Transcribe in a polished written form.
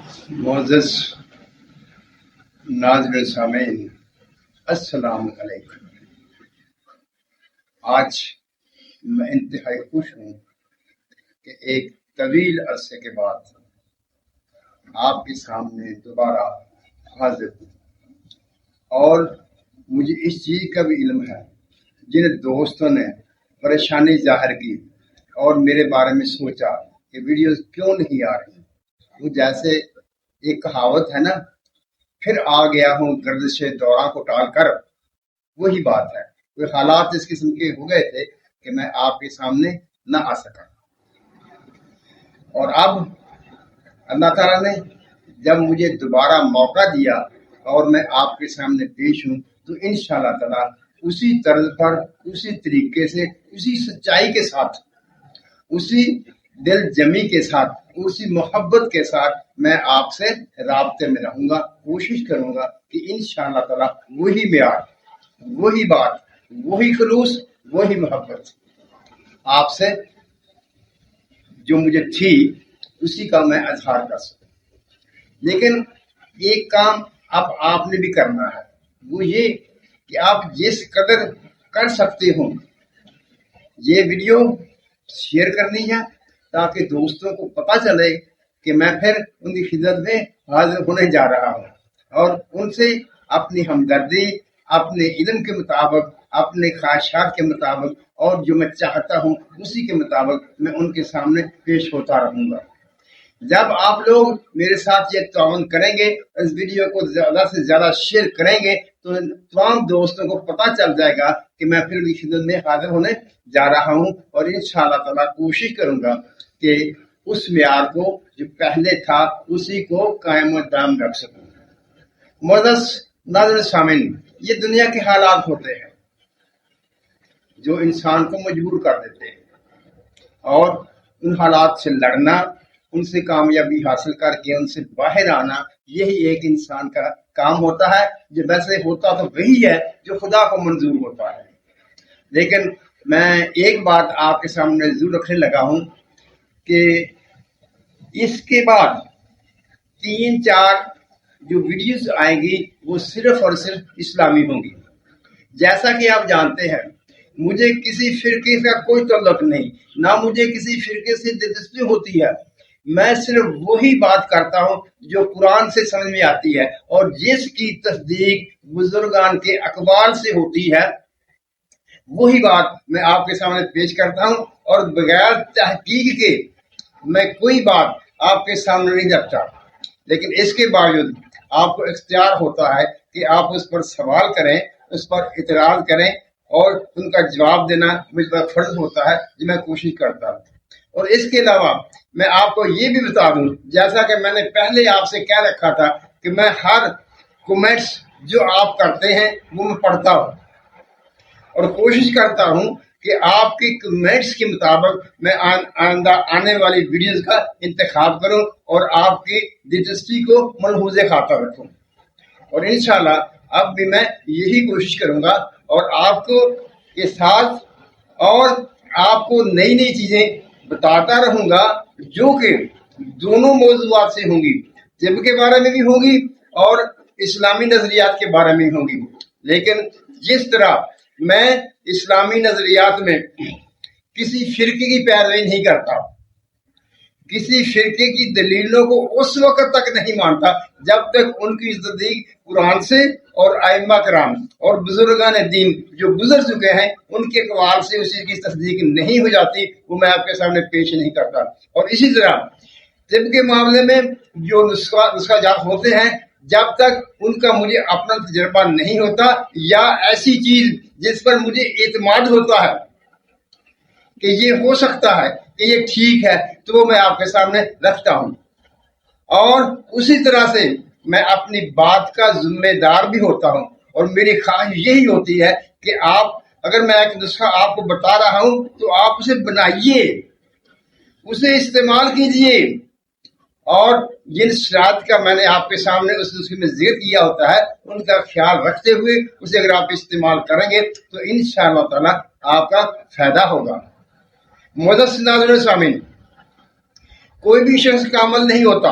معزز ناظرین سامعین، السلام علیکم۔ آج میں انتہائی خوش ہوں کہ ایک طویل عرصے کے بعد آپ کے سامنے دوبارہ حاضر ہوں، اور مجھے اس چیز کا بھی علم ہے جن دوستوں نے پریشانی ظاہر کی اور میرے بارے میں سوچا کہ ویڈیوز کیوں نہیں آ رہی، وہ جیسے ایک کہاوت ہے نا، پھر آ گیا ہوں گردش دورہ کو ٹال کر، وہی بات ہے۔ کوئی حالات اس قسم کے ہو گئے تھے کہ میں آپ کے سامنے نہ آ سکا، اور اب اللہ تعالیٰ نے جب مجھے دوبارہ موقع دیا اور میں آپ کے سامنے پیش ہوں، تو انشاءاللہ تعالیٰ اسی طرز پر، اسی طریقے سے، اسی سچائی کے ساتھ، اسی دل جمی کے ساتھ، اسی محبت کے ساتھ میں آپ سے رابطے میں رہوں گا۔ کوشش کروں گا کہ انشاءاللہ تعالیٰ وہی معیار، وہی بات، وہی خلوص، وہی محبت آپ سے جو مجھے تھی اسی کا میں اظہار کر سکوں۔ لیکن ایک کام اب آپ نے بھی کرنا ہے، وہ یہ کہ آپ جس قدر کر سکتے ہوں یہ ویڈیو شیئر کرنی ہے، تاکہ دوستوں کو پتہ چلے کہ میں پھر ان کی خدمت میں حاضر ہونے جا رہا ہوں، اور ان سے اپنی ہمدردی، اپنے علم کے مطابق، اپنے خواہشات کے مطابق، اور جو میں چاہتا ہوں اسی کے مطابق میں ان کے سامنے پیش ہوتا رہوں گا۔ جب آپ لوگ میرے ساتھ یہ تعاون کریں گے، اس ویڈیو کو زیادہ سے زیادہ شیئر کریں گے، تو تمام دوستوں کو پتہ چل جائے گا کہ میں پھر ان کی خدمت میں حاضر ہونے جا رہا ہوں، اور انشاءاللہ تعالیٰ کوشش کروں گا کہ اس معیار کو جو پہلے تھا اسی کو قائم و دائم رکھ سکوں۔ معزز ناظرین سامعین، یہ دنیا کے حالات ہوتے ہیں جو انسان کو مجبور کر دیتے ہیں، اور ان حالات سے لڑنا، ان سے کامیابی حاصل کر کے ان سے باہر آنا، یہی ایک انسان کا کام ہوتا ہے، جو ویسے ہوتا تو وہی ہے جو خدا کو منظور ہوتا ہے۔ لیکن میں ایک بات آپ کے سامنے ضرور رکھنے لگا ہوں کہ اس کے بعد 3-4 جو ویڈیوز آئیں گی وہ صرف اور صرف اسلامی ہوں گی۔ جیسا کہ آپ جانتے ہیں مجھے کسی فرقے کا کوئی تعلق نہیں، نہ مجھے کسی فرقے سے دلچسپی ہوتی ہے۔ میں صرف وہی بات کرتا ہوں جو قرآن سے سمجھ میں آتی ہے، اور جس کی تصدیق بزرگان کے اقوال سے ہوتی ہے، وہی بات میں آپ کے سامنے پیش کرتا ہوں، اور بغیر تحقیق کے میں کوئی بات آپ کے سامنے نہیں رکھتا۔ لیکن اس کے باوجود آپ کو اختیار ہوتا ہے کہ آپ اس پر سوال کریں، اس پر اعتراض کریں، اور ان کا جواب دینا مجھ پر فرض ہوتا ہے، جو میں کوشش کرتا ہوں۔ اور اس کے علاوہ میں آپ کو یہ بھی بتا دوں، جیسا کہ میں نے پہلے آپ سے کہہ رکھا تھا کہ میں ہر کومنٹس جو آپ کرتے ہیں وہ میں پڑھتا ہوں، اور کوشش کرتا ہوں کہ آپ کی کمنٹس کے مطابق میں آئندہ آنے والی ویڈیوز کا انتخاب کروں، اور آپ کی دلچسپی کو ملحوظ خاطر رکھوں۔ اور انشاءاللہ اب بھی میں یہی کوشش کروں گا، اور آپ کو کے ساتھ اور آپ کو نئی نئی چیزیں بتاتا رہوں گا، جو کہ دونوں موضوعات سے ہوں گی، طب کے بارے میں بھی ہوں گی اور اسلامی نظریات کے بارے میں ہوں گی۔ لیکن جس طرح میں اسلامی نظریات میں کسی فرقے کی پیروی نہیں کرتا، کسی فرقے کی دلیلوں کو اس وقت تک نہیں مانتا جب تک ان کی تصدیق قرآن سے اور ائمہ کرام اور بزرگان دین جو گزر چکے ہیں ان کے اقوال سے اسی کی تصدیق نہیں ہو جاتی، وہ میں آپ کے سامنے پیش نہیں کرتا۔ اور اسی طرح طب کے معاملے میں جو نسخہ جات ہوتے ہیں، جب تک ان کا مجھے اپنا تجربہ نہیں ہوتا، یا ایسی چیز جس پر مجھے اعتماد ہوتا ہے کہ یہ ہو سکتا ہے کہ یہ ٹھیک ہے، تو وہ میں آپ کے سامنے رکھتا ہوں۔ اور اسی طرح سے میں اپنی بات کا ذمہ دار بھی ہوتا ہوں، اور میری خواہش یہی ہوتی ہے کہ آپ، اگر میں ایک نسخہ آپ کو بتا رہا ہوں تو آپ اسے بنائیے، اسے استعمال کیجئے، اور جن شرائط کا میں نے آپ کے سامنے اس نسخے میں ذکر کیا ہوتا ہے ان کا خیال رکھتے ہوئے اسے اگر آپ استعمال کریں گے تو انشاءاللہ تعالی آپ کا فائدہ ہوگا۔ معزز ناظرین سامعین، کوئی بھی شخص کامل نہیں ہوتا،